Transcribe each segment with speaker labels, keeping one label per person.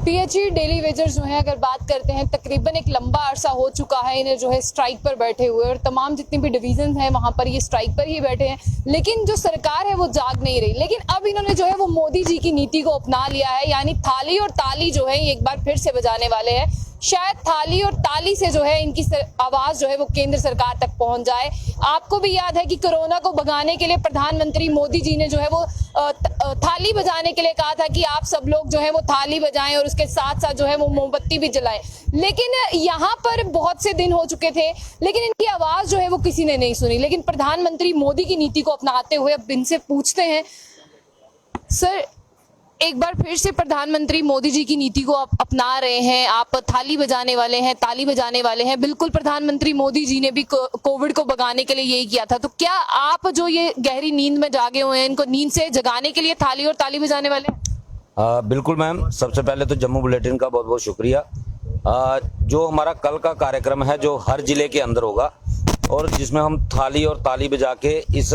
Speaker 1: PHE daily wagers जो है अगर बात करते हैं तकरीबन एक लंबा अरसा हो चुका है इन्हें जो है स्ट्राइक पर बैठे हुए और तमाम जितनी भी डिवीजन हैं वहां पर ये स्ट्राइक पर ही बैठे हैं, लेकिन जो सरकार है वो जाग नहीं रही। लेकिन अब इन्होंने जो है वो मोदी जी की नीति को अपना लिया है, यानी थाली और ताली जो है एक बार फिर से बजाने वाले हैं। शायद थाली और ताली से जो है इनकी आवाज जो है वो केंद्र सरकार तक पहुंच जाए। आपको भी याद है कि कोरोना को भगाने के लिए प्रधानमंत्री मोदी जी ने जो है वो थाली बजाने के लिए कहा था कि आप सब लोग जो है वो थाली बजाएं और उसके साथ साथ जो है वो मोमबत्ती भी जलाएं। लेकिन यहाँ पर बहुत से दिन हो चुके थे लेकिन इनकी आवाज जो है वो किसी ने नहीं सुनी। लेकिन प्रधानमंत्री मोदी की नीति को अपनाते हुए अब इनसे पूछते हैं, सर एक बार फिर से प्रधानमंत्री मोदी जी की नीति को आप अपना रहे हैं, आप थाली बजाने वाले हैं, ताली बजाने वाले हैं। बिल्कुल प्रधानमंत्री मोदी जी ने भी कोविड को भगाने के लिए यही किया था, तो क्या आप जो ये गहरी नींद में जागे हुए हैं इनको नींद से जगाने के लिए थाली और ताली बजाने वाले हैं?
Speaker 2: बिल्कुल मैम, सबसे पहले तो जम्मू बुलेटिन का बहुत बहुत शुक्रिया। जो हमारा कल का कार्यक्रम है जो हर जिले के अंदर होगा और जिसमें हम थाली और ताली बजा के इस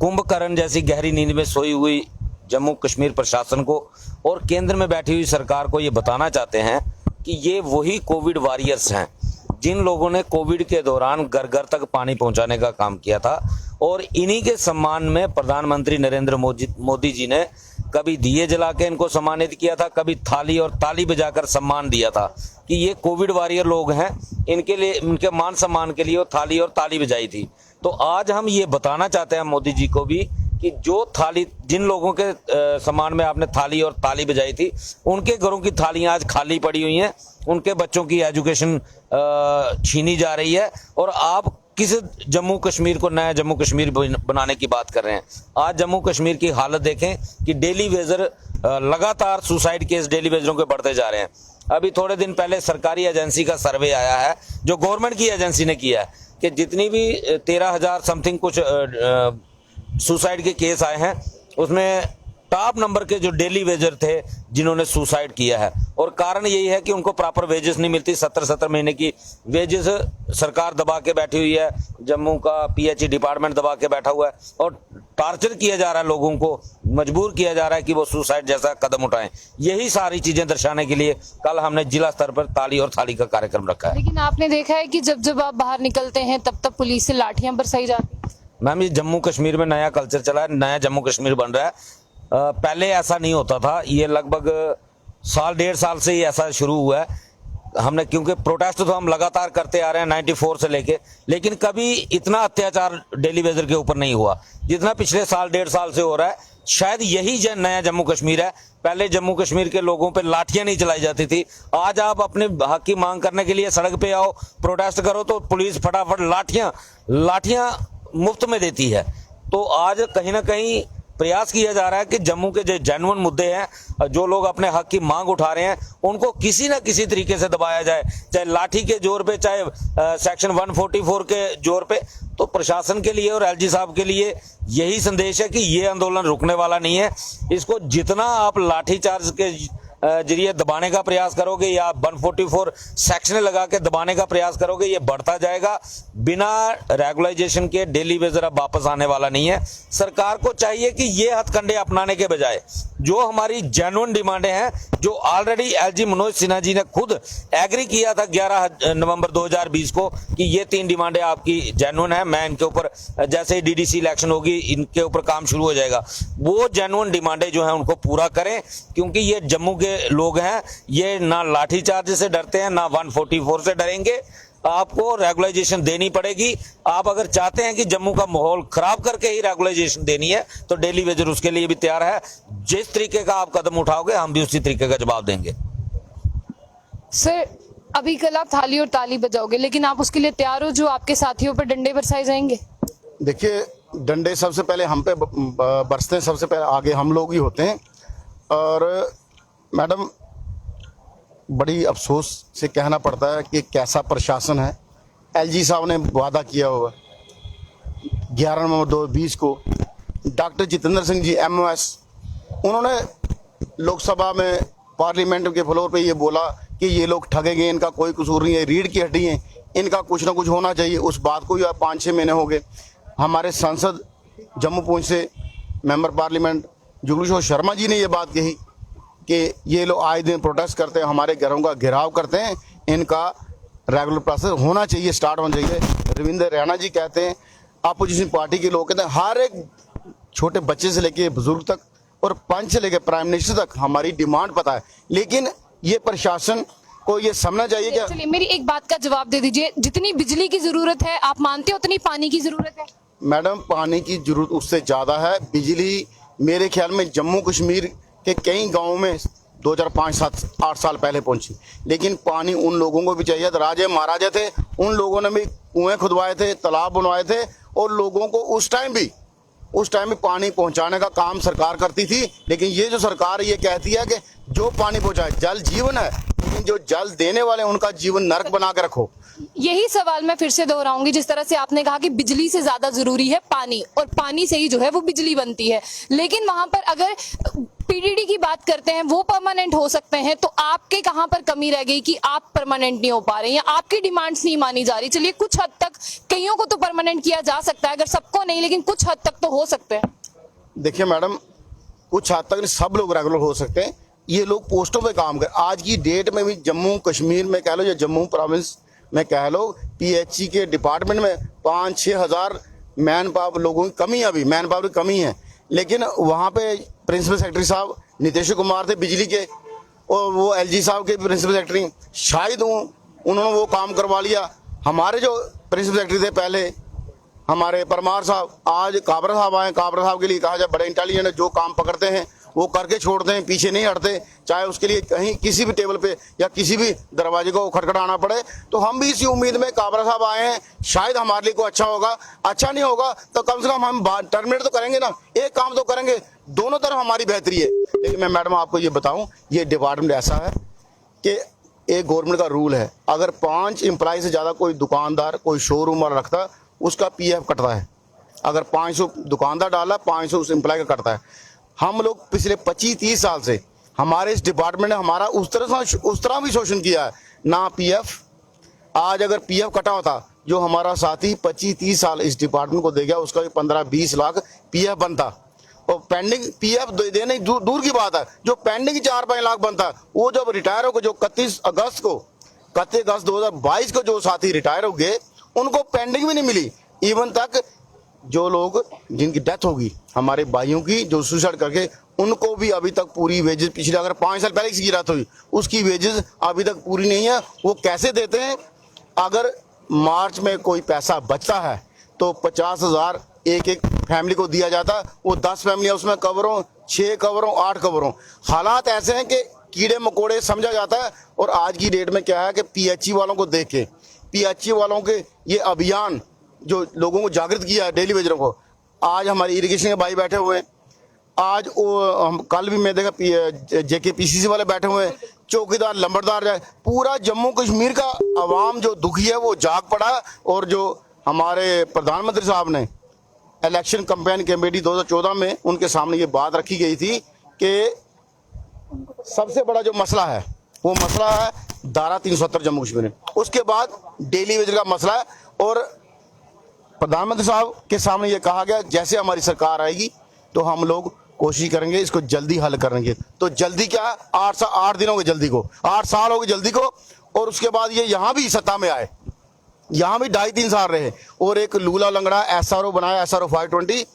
Speaker 2: कुंभकर्ण जैसी गहरी नींद में सोई हुई जम्मू कश्मीर प्रशासन को और केंद्र में बैठी हुई सरकार को ये बताना चाहते हैं कि ये वही कोविड वॉरियर्स हैं जिन लोगों ने कोविड के दौरान घर घर तक पानी पहुंचाने का काम किया था। और इन्हीं के सम्मान में प्रधानमंत्री नरेंद्र मोदी जी ने कभी दिए जला के इनको सम्मानित किया था, कभी थाली और ताली बजाकर सम्मान दिया था कि ये कोविड वॉरियर लोग हैं, इनके लिए, इनके मान सम्मान के लिए वो थाली और ताली बजाई थी। तो आज हम ये बताना चाहते हैं मोदी जी को भी कि जो थाली, जिन लोगों के सम्मान में आपने थाली और ताली बजाई थी, उनके घरों की थालियां आज खाली पड़ी हुई हैं, उनके बच्चों की एजुकेशन छीनी जा रही है और आप किस जम्मू कश्मीर को नया जम्मू कश्मीर बनाने की बात कर रहे हैं। आज जम्मू कश्मीर की हालत देखें कि डेली वेजर लगातार सुसाइड केस डेली वेजरों के बढ़ते जा रहे हैं। अभी थोड़े दिन पहले सरकारी एजेंसी का सर्वे आया है जो गवर्नमेंट की एजेंसी ने किया है कि जितनी भी 13,000 समथिंग कुछ सुसाइड के केस आए हैं उसमें टॉप नंबर के जो डेली वेजर थे जिन्होंने सुसाइड किया है। और कारण यही है कि उनको प्रॉपर वेजेस नहीं मिलती। 17 महीने की वेजेस सरकार दबा के बैठी हुई है, जम्मू का पीएचई डिपार्टमेंट दबा के बैठा हुआ है और टॉर्चर किया जा रहा है, लोगों को मजबूर किया जा रहा है कि वो सुसाइड जैसा कदम उठाएं। यही सारी चीजें दर्शाने के लिए कल हमने जिला स्तर पर ताली और थाली का कार्यक्रम रखा है।
Speaker 1: लेकिन आपने देखा है कि जब आप बाहर निकलते हैं तब पुलिस से लाठियां बरसाई जाती हैं।
Speaker 2: मैम, ये जम्मू कश्मीर में नया कल्चर चला है, नया जम्मू कश्मीर बन रहा है। पहले ऐसा नहीं होता था, ये लगभग साल 1.5 साल से ही ऐसा शुरू हुआ है। हमने, क्योंकि प्रोटेस्ट तो हम लगातार करते आ रहे हैं 94 से लेके, लेकिन कभी इतना अत्याचार डेली वेजर के ऊपर नहीं हुआ जितना पिछले साल 1.5 साल से हो रहा है। शायद यही नया जम्मू कश्मीर है। पहले जम्मू कश्मीर के लोगों पे लाठियां नहीं चलाई जाती थी, आज आप अपने हक की मांग करने के लिए सड़क पे आओ, प्रोटेस्ट करो तो पुलिस फटाफट लाठियां मुफ्त में देती है। तो आज कहीं ना कहीं प्रयास किया जा रहा है कि जम्मू के जो जेन्युइन मुद्दे हैं, जो लोग अपने हक की मांग उठा रहे हैं, उनको किसी ना किसी तरीके से दबाया जाए, चाहे लाठी के जोर पे, चाहे सेक्शन 144 के जोर पे। तो प्रशासन के लिए और एलजी साहब के लिए यही संदेश है कि ये आंदोलन रुकने वाला नहीं है। इसको जितना आप लाठीचार्ज के जरिए दबाने का प्रयास करोगे या 144 सेक्शन लगा के दबाने का प्रयास करोगे, ये बढ़ता जाएगा। बिना रेगुलाइजेशन के डेली वेजर अब वापस आने वाला नहीं है। सरकार को चाहिए कि ये हथकंडे अपनाने के बजाय जो हमारी जेन्युइन डिमांडें हैं, जो ऑलरेडी एलजी मनोज सिन्हा जी ने खुद एग्री किया था 11 नवंबर 2020 को कि ये 3 डिमांडें आपकी जेन्युइन है, मैं इनके ऊपर जैसे ही डीडीसी इलेक्शन होगी इनके ऊपर काम शुरू हो जाएगा। वो जेन्युइन डिमांडें जो हैं उनको पूरा करें, क्योंकि ये जम्मू के लोग हैं, ये ना लाठीचार्ज से डरते हैं ना 144 से डरेंगे। आपको रेगुलाइजेशन देनी पड़ेगी। आप अगर चाहते हैं कि जम्मू का माहौल खराब करके ही रेगुलाइजेशन देनी है तो डेली वेजर उसके लिए भी तैयार है। जिस तरीके का आप कदम उठाओगे हम भी उसी तरीके का जवाब देंगे।
Speaker 1: सर, अभी कल आप थाली और ताली बजाओगे, लेकिन आप उसके लिए तैयार हो जो आपके साथियों पर डंडे बरसाए जाएंगे?
Speaker 3: देखिए, डंडे सबसे पहले हम पे बरसते हैं, सबसे पहले आगे हम लोग ही होते हैं। और मैडम, बड़ी अफसोस से कहना पड़ता है कि कैसा प्रशासन है। एलजी साहब ने वादा किया हुआ 11 नवंबर 2020 को, डॉक्टर जितेंद्र सिंह जी MOS, उन्होंने लोकसभा में पार्लियामेंट के फ्लोर पे ये बोला कि ये लोग ठगेंगे, इनका कोई कसूर नहीं है, रीढ़ की हड्डी है, इनका कुछ ना कुछ होना चाहिए। उस बात को 5-6 महीने हो गए। हमारे सांसद जम्मू पूंछ से मेंबर पार्लियामेंट जुगलू शर्मा जी ने ये बात कही कि ये लोग आए दिन प्रोटेस्ट करते हैं, हमारे घरों का घेराव करते हैं, इनका रेगुलर प्रोसेस होना चाहिए, स्टार्ट होना चाहिए। रविंद्र रैना जी कहते हैं, अपोजिशन पार्टी के लोग कहते हैं हर एक छोटे बच्चे से लेके बुजुर्ग तक और पंच से लेके प्राइम मिनिस्टर तक हमारी डिमांड पता है, लेकिन ये प्रशासन को ये समझना चाहिए कि
Speaker 1: चलिए मेरी एक बात का जवाब दे दीजिए, जितनी बिजली की जरूरत है आप मानते हो उतनी पानी की जरूरत है?
Speaker 3: मैडम पानी की जरूरत उससे ज़्यादा है। बिजली मेरे ख्याल में जम्मू कश्मीर के कई गांवों में 2005, 7, 8 साल पहले पहुंची, लेकिन पानी उन लोगों को भी चाहिए। राजे महाराजे थे, उन लोगों ने भी कुएं खुदवाए थे, तालाब बनवाए थे और लोगों को उस टाइम भी पानी पहुंचाने का काम सरकार करती थी। लेकिन ये जो सरकार ये कहती है कि जो पानी पहुंचाए, जल जीवन है, लेकिन जो जल देने वाले उनका जीवन नरक बना के रखो।
Speaker 1: यही सवाल मैं फिर से दोहराऊंगी, जिस तरह से आपने कहा कि बिजली से ज्यादा जरूरी है पानी और पानी से ही जो है वो बिजली बनती है, लेकिन वहां पर अगर पीडीडी की बात करते हैं वो परमानेंट हो सकते हैं, तो आपके कहां पर कमी रह गई कि आप परमानेंट नहीं हो पा रहे हैं या आपकी डिमांड्स नहीं मानी जा रही? चलिए कुछ हद तक कईयों को तो परमानेंट किया जा सकता है, अगर सबको नहीं लेकिन कुछ हद तक तो हो सकते हैं।
Speaker 3: देखिए मैडम, कुछ हद तक सब लोग रेगुलर हो सकते हैं, ये लोग पोस्टों पे काम कर। आज की डेट में भी जम्मू कश्मीर में कह लो या जम्मू प्रोविंस में कह लो, पीएचई के डिपार्टमेंट में 5-6 हज़ार मैन पावर लोगों की कमी है, अभी मैन पावर की कमी है। लेकिन वहाँ पे प्रिंसिपल सेक्रेटरी साहब नीतीश कुमार थे बिजली के, और वो एलजी साहब के प्रिंसिपल सेक्रेटरी, शायद उन्होंने वो काम करवा लिया। हमारे जो प्रिंसिपल सेक्रेटरी थे पहले, हमारे परमार साहब, आज काबरा साहब आए। काबरा साहब के लिए कहा जाए बड़े इंटेलिजेंट है, जो काम पकड़ते हैं वो करके छोड़ते हैं, पीछे नहीं हटते, चाहे उसके लिए कहीं किसी भी टेबल पे या किसी भी दरवाजे को खटखटाना पड़े। तो हम भी इसी उम्मीद में काबरा साहब आए हैं, शायद हमारे लिए कोई अच्छा होगा। अच्छा नहीं होगा तो कम से कम हम टर्मिनेट तो करेंगे ना, एक काम तो करेंगे, दोनों तरफ हमारी बेहतरी है। लेकिन मैं मैडम आपको ये बताऊं, ये डिपार्टमेंट ऐसा है कि एक गवर्नमेंट का रूल है, अगर 5 एम्प्लॉय से ज़्यादा कोई दुकानदार कोई शोरूम वाला रखता, उसका पीएफ कटता है। अगर 500 दुकानदार डाला, 500 उस एम्प्लॉय का कटता है। हम लोग पिछले 25-30 साल से हमारे इस डिपार्टमेंट ने हमारा उस तरह भी शोषण किया है ना। पीएफ, आज अगर पीएफ कटा होता, जो हमारा साथी 25-30 साल इस डिपार्टमेंट को दे गया, उसका भी 15-20 लाख पीएफ बनता। और पेंडिंग पीएफ देने दूर की बात है, जो पेंडिंग 4-5 लाख बनता है, वो जब रिटायर हो गए, जो 31 अगस्त 2022 को जो साथी रिटायर हो गए, उनको पेंडिंग भी नहीं मिली। इवन तक जो लोग जिनकी डेथ होगी, हमारे भाइयों की जो सुसाइड करके, उनको भी अभी तक पूरी वेजेस, पिछले अगर 5 साल पहले किसी की डेथ हुई, उसकी वेजेस अभी तक पूरी नहीं है। वो कैसे देते हैं? अगर मार्च में कोई पैसा बचता है तो 50,000 एक फैमिली को दिया जाता है। वो 10 फैमिलियां उसमें कवर हो, 6 कवर हो, 8 कवर हो। हालात ऐसे हैं कि कीड़े मकोड़े समझा जाता है। और आज की डेट में क्या है कि पीएचई वालों को देख के, पीएचई वालों के ये अभियान जो लोगों को जागृत किया है, डेली वेजरों को, आज हमारे इरिगेशन के भाई बैठे हुए हैं, आज वो कल भी मैं देखा जेकेपीसीसी वाले बैठे हुए हैं, चौकीदार, लंबरदार जाए, पूरा जम्मू कश्मीर का अवाम जो दुखी है वो जाग पड़ा। और जो हमारे प्रधानमंत्री साहब ने इलेक्शन कैंपेन कमेटी 2014 में उनके सामने ये बात रखी गई थी कि सबसे बड़ा जो मसला है वो मसला है धारा 370 जम्मू कश्मीर में, उसके बाद डेली वेजर का मसला है। और प्रधानमंत्री साहब के सामने ये कहा गया, जैसे हमारी सरकार आएगी तो हम लोग कोशिश करेंगे इसको जल्दी हल करेंगे। तो जल्दी क्या, 8 दिन हो गए जल्दी को, 8 साल हो गए जल्दी को। और उसके बाद ये यहाँ भी सत्ता में आए, यहाँ भी 2.5-3 साल रहे, और एक लूला लंगड़ा एसआरओ बनाया, SRO 520,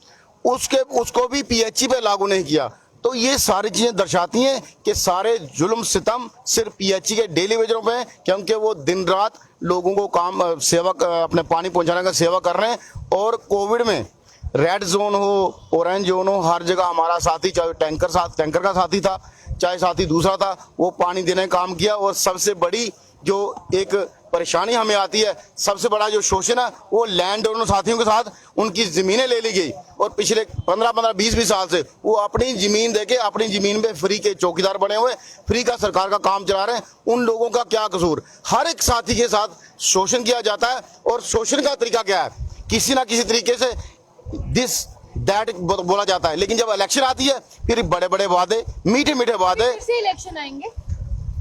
Speaker 3: उसको भी पीएचई पे लागू नहीं किया। तो ये सारी चीजें दर्शाती हैं कि सारे जुल्म सितम सिर्फ पीएचई के डेली वेजरों पे हैं, क्योंकि वो दिन रात लोगों को काम सेवा अपने पानी पहुंचाने का सेवा कर रहे हैं। और कोविड में रेड जोन हो, ऑरेंज जोन हो, हर जगह हमारा साथी, चाहे टैंकर का साथी था, चाहे साथी दूसरा था, वो पानी देने का काम किया। और सबसे बड़ी जो एक परेशानी हमें आती है, सबसे बड़ा जो शोषण है, वो लैंड ओनर साथियों के साथ उनकी जमीनें ले ली गई। और पिछले 15-15, 20-20 साल से वो अपनी जमीन देके अपनी जमीन पे फ्री के चौकीदार बने हुए, फ्री का सरकार का काम चला रहे हैं। उन लोगों का क्या कसूर? हर एक साथी के साथ शोषण किया जाता है। और शोषण का तरीका क्या है? किसी ना किसी तरीके से दिस दैट बोला जाता है, लेकिन जब इलेक्शन आती है फिर बड़े बड़े वादे, मीठे मीठे वादे।
Speaker 1: इलेक्शन आएंगे,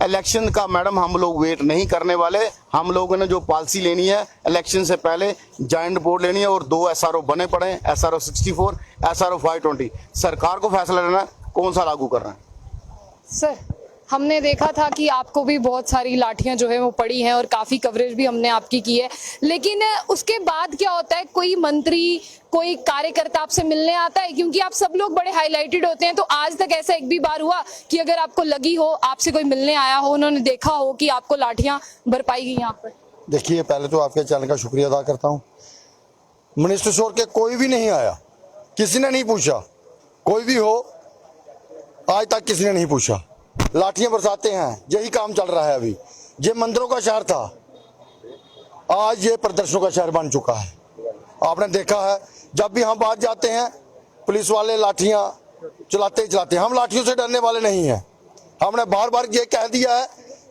Speaker 3: इलेक्शन का मैडम हम लोग वेट नहीं करने वाले। हम लोगों ने जो पॉलिसी लेनी है, इलेक्शन से पहले जॉइंट बोर्ड लेनी है, और 2 SRO बने पड़े हैं, SRO 64, SRO 520। सरकार को फैसला लेना है कौन सा लागू करना है।
Speaker 1: सर हमने देखा था कि आपको भी बहुत सारी लाठियां जो है वो पड़ी हैं और काफी कवरेज भी हमने आपकी की है, लेकिन उसके बाद क्या होता है, कोई मंत्री कोई कार्यकर्ता आपसे मिलने आता है? क्योंकि आप सब लोग बड़े हाईलाइटेड होते हैं, तो आज तक ऐसा एक भी बार हुआ कि अगर आपको लगी हो, आपसे कोई मिलने आया हो, उन्होंने देखा हो कि आपको लाठियां बरपाई गई यहाँ पर?
Speaker 4: देखिए, पहले तो आपके चैनल का शुक्रिया अदा करता हूँ। मिनिस्टर शोर के कोई भी नहीं आया, किसी ने नहीं पूछा, कोई भी हो, आज तक किसी ने नहीं पूछा। लाठियां बरसाते हैं, यही काम चल रहा है। अभी ये मंदिरों का शहर था, आज ये प्रदर्शनों का शहर बन चुका है। आपने देखा है, जब भी हम बाहर जाते हैं पुलिस वाले लाठियां चलाते ही चलाते हैं। हम लाठियों से डरने वाले नहीं हैं। हमने बार बार ये कह दिया है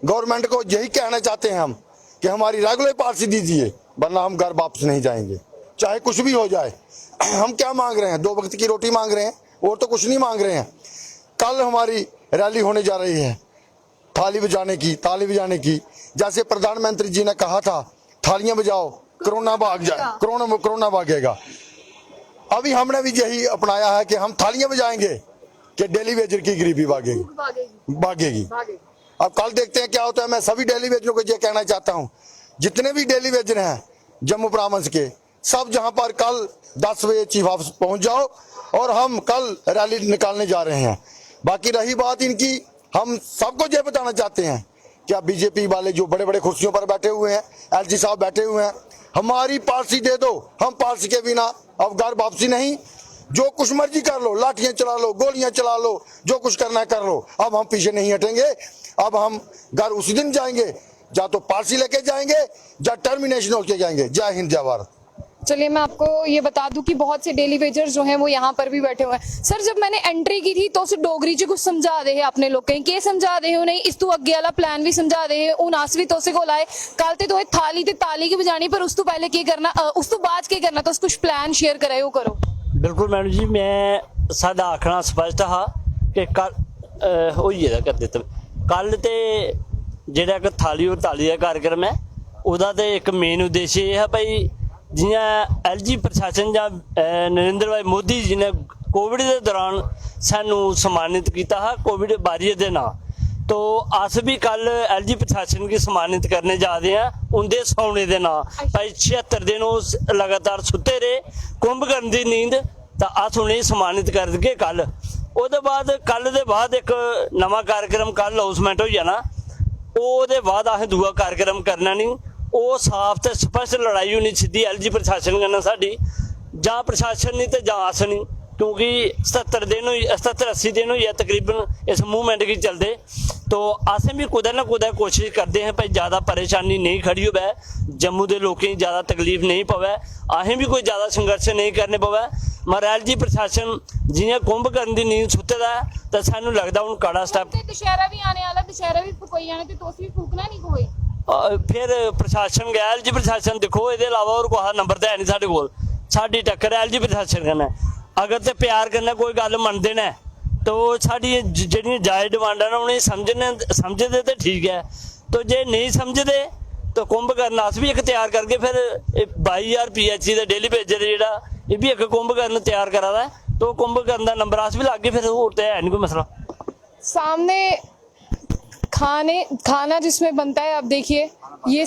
Speaker 4: गवर्नमेंट को, यही कहना चाहते हैं हम कि हमारी रेगुलर पालिसी दीजिए, वरना हम घर वापस नहीं जाएंगे, चाहे कुछ भी हो जाए। हम क्या मांग रहे हैं? 2 वक्त की रोटी मांग रहे हैं, और तो कुछ नहीं मांग रहे हैं। कल हमारी रैली होने जा रही है थाली बजाने की, ताली बजाने की। जैसे प्रधानमंत्री जी ने कहा था, थालियां बजाओ, कोरोना भाग जाए, कोरोना भागेगा। अभी हमने भी यही अपनाया है कि हम थालियां बजाएंगे कि डेली वेजर की गरीबी भागेगी। अब कल देखते हैं क्या होता है। मैं सभी डेली वेजरों को ये कहना चाहता हूँ, जितने भी डेली वेजर हैं जम्मू प्रांत के, सब जहां पर कल 10 बजे चीफ ऑफिस पहुंच जाओ, और हम कल रैली निकालने जा रहे हैं। बाकी रही बात इनकी, हम सबको ये बताना चाहते हैं कि आप बीजेपी वाले जो बड़े बड़े कुर्सियों पर बैठे हुए हैं, एलजी साहब बैठे हुए हैं, हमारी पॉलिसी दे दो। हम पॉलिसी के बिना अब घर वापसी नहीं। जो कुछ मर्जी कर लो, लाठियां चला लो, गोलियां चला लो, जो कुछ करना है कर लो। अब हम पीछे नहीं हटेंगे। अब हम घर उसी दिन जाएंगे, या तो पॉलिसी लेके जाएंगे या टर्मिनेशन होके जाएंगे। जय हिंद, जय भारत।
Speaker 1: चलिए मैं आपको ये बता दूं कि बहुत से डेली वेजर्स जो हैं वो यहाँ पर भी बैठे हुए हैं। सर जब मैंने एंट्री की थी तो उस डोगरी च कुछ समझा दे है अपने लोग के समझा दे हो नहीं, इस तू अगे वाला प्लान भी समझा दे उन आस भी तोसे को लाए कल ते थाली ते ताली की बजानी, पर उस तो पहले क्या करना, उस तो बाद क्या करना, तो कुछ प्लान शेयर करे हो करो।
Speaker 5: बिल्कुल मैडम जी, मैं साडा आखना स्पष्ट हा कि कल होइए दा कर दित्ता। कल ते जेड़ा कि थाली और ताली का कार्यक्रम है, उहदा ते एक मेन उद्देश्य यह है भाई, जियां एलजी प्रशासन या नरेंद्र भाई मोदी जी ने कोविड के दौरान सानू सम्मानित किया है कोविड वारियर के नाम, तो अस भी कल एलजी प्रशासन की सम्मानित करने जा रहे हैं उनके सौने के नाम। भाई 76 दिन वो लगातार सुते रहे, कुंभकर्ण की नींद, तो अस उन्हें सम्मानित करके कल। ਉਹਦੇ बाद कल ਦੇ बाद एक नवा कार्यक्रम कल अनाउंसमेंट हो जाना, ਉਹਦੇ बाद असें दूआ कार्यक्रम करना नहीं। वो साफ तो स्पष्ट लड़ाई होनी सीधी एलजी प्रशासन कन्नै साडी, जां प्रशासन नहीं तो जां अस नहीं, क्योंकि 70-80 दिन हुई है तकरीबन इस मूवमेंट की चलते। तो असें भी कुदै ना कुदै कोशिश करते हैं भाई ज़्यादा परेशानी नहीं खड़ी होवे, जम्मू के लोगों की ज़्यादा तकलीफ नहीं पवे, असें भी कोई ज़्यादा संघर्ष नहीं करने पवे। मगर एलजी प्रशासन जियां कुंभकर्ण की नींद सुते दा है, तो सानू लगता हूँ कड़ा स्टैप।
Speaker 1: दशहरा भी आने वाला, दशहरा भी कोई आने तो तुस भी फूकना नहीं कोई।
Speaker 5: फिर प्रशासन गया एलजी प्रशासन, देखो ये अलावा और कोई नंबर तो है नहीं साढ़े कोल, साडी टक्कर है एलजी प्रशासन कन्नै। अगर तो प्यार कन्नै कोई गल मनदे ने तो साडी जेहड़ियां जायज़ डिमांडां ने उन्हें समझदे तो ठीक है, तो जे नहीं समझदे तो कुंभकर्ण अस भी एक तैयार करके फिर 22,000 PHC का डेली वेजर जेहड़ा ये भी एक कुंभकर्ण तैयार करा दा है, तो कुंभकर्ण का नंबर अस भी ला के फिर होर तो है नहीं कोई मसला।
Speaker 1: सामने खाना जिसमें बनता है, आप देखिए ये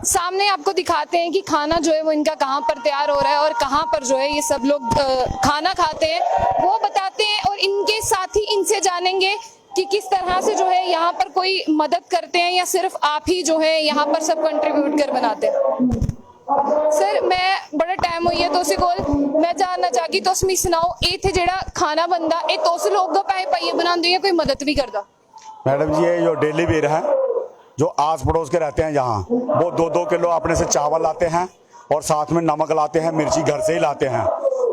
Speaker 1: सामने आपको दिखाते हैं कि खाना जो है वो इनका कहाँ पर तैयार हो रहा है और कहाँ पर जो है ये सब लोग खाना खाते हैं, वो बताते हैं। और इनके साथ ही इनसे जानेंगे कि किस तरह से जो है यहाँ पर कोई मदद करते हैं या सिर्फ आप ही जो है यहाँ पर सब कंट्रीब्यूट कर बनाते हैं। सर मैं बड़ा टाइम हुई है तो उसी कोल मैं जानना चाहगी, तो उसमें सुनाओ इत्थे जेड़ा खाना बनदा ए तुस लोग पाए पाइए बनांदे हो या कोई मदद भी करदा?
Speaker 4: मैडम जी, ये जो डेली वेयर हैं जो आस पड़ोस के रहते हैं यहाँ, वो 2-2 किलो अपने से चावल लाते हैं और साथ में नमक लाते हैं, मिर्ची घर से ही लाते हैं।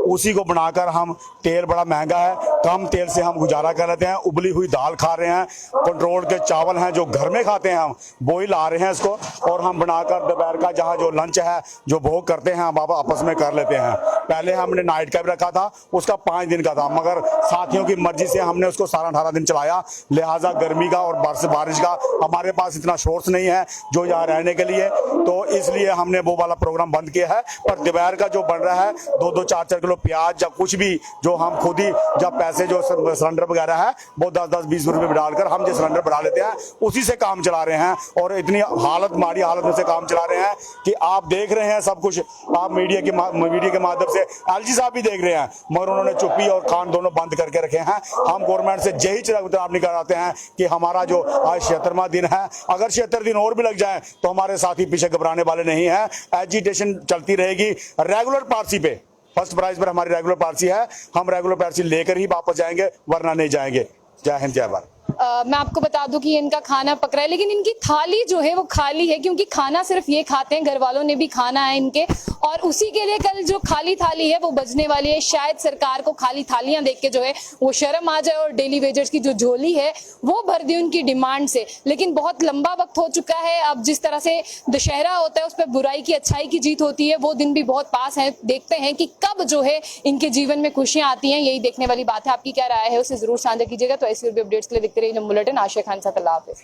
Speaker 4: उसी को बनाकर हम, तेल बड़ा महंगा है, कम तेल से हम गुजारा कर लेते हैं। उबली हुई दाल खा रहे हैं, कंट्रोल के चावल हैं जो घर में खाते हैं हम, वो ही ला रहे हैं इसको, और हम बनाकर दोपहर का जहाँ जो लंच है जो भोग करते हैं हम आपस में कर लेते हैं। पहले हमने नाइट का भी रखा था, उसका 5 दिन का था, मगर साथियों की मर्जी से हमने उसको 17-18 दिन चलाया। लिहाजा गर्मी का और बारिश का हमारे पास इतना सोर्स नहीं है जो यहाँ रहने के लिए, तो इसलिए हमने वो वाला प्रोग्राम
Speaker 6: बंद किया है। पर दोपहर का जो बन रहा है 2-2 4-4 किलो प्याज या कुछ भी जो हम खुद ही जब पैसे जो सिलेंडर वगैरह है वो 10-10 20 रुपए में डालकर हम जो सिलेंडर बढ़ा लेते हैं उसी से काम चला रहे हैं और इतनी माड़ी हालत में से काम चला रहे हैं कि आप देख रहे हैं सब कुछ। आप मीडिया के माध्यम से एलजी साहब भी देख रहे हैं मगर उन्होंने चुप्पी और कान दोनों बंद करके रखे हैं। हम गवर्नमेंट से यही चेतावनी कराते हैं कि हमारा जो आज 76वां दिन है, अगर 76 दिन और भी लग जाए तो हमारे साथी पीछे घबराने वाले नहीं हैं। एजिटेशन चलती रहेगी रेगुलर पारसी पे, फर्स्ट प्राइज पर हमारी रेगुलर पारसी है, हम रेगुलर पारसी लेकर ही वापस जाएंगे वरना नहीं जाएंगे। जय हिंद जय भारत।
Speaker 1: मैं आपको बता दूं कि इनका खाना पक रहा है लेकिन इनकी थाली जो है वो खाली है, क्योंकि खाना सिर्फ ये खाते हैं, घर वालों ने भी खाना है इनके, और उसी के लिए कल जो खाली थाली है वो बजने वाली है। शायद सरकार को खाली थालियां देख के जो है वो शर्म आ जाए और डेली वेजर्स की जो झोली है वो भर दी उनकी डिमांड से। लेकिन बहुत लंबा वक्त हो चुका है। अब जिस तरह से दशहरा होता है उस पर बुराई की अच्छाई की जीत होती है, वो दिन भी बहुत पास है। देखते हैं कि कब जो है इनके जीवन में खुशियां आती हैं, यही देखने वाली बात है। आपकी क्या राय है उसे जरूर साझा कीजिएगा। तो ऐसी अपडेट्स के लिए देखते रहिए बुलेटिन। आशिया खान साथ, अल्लाह हाफिज़।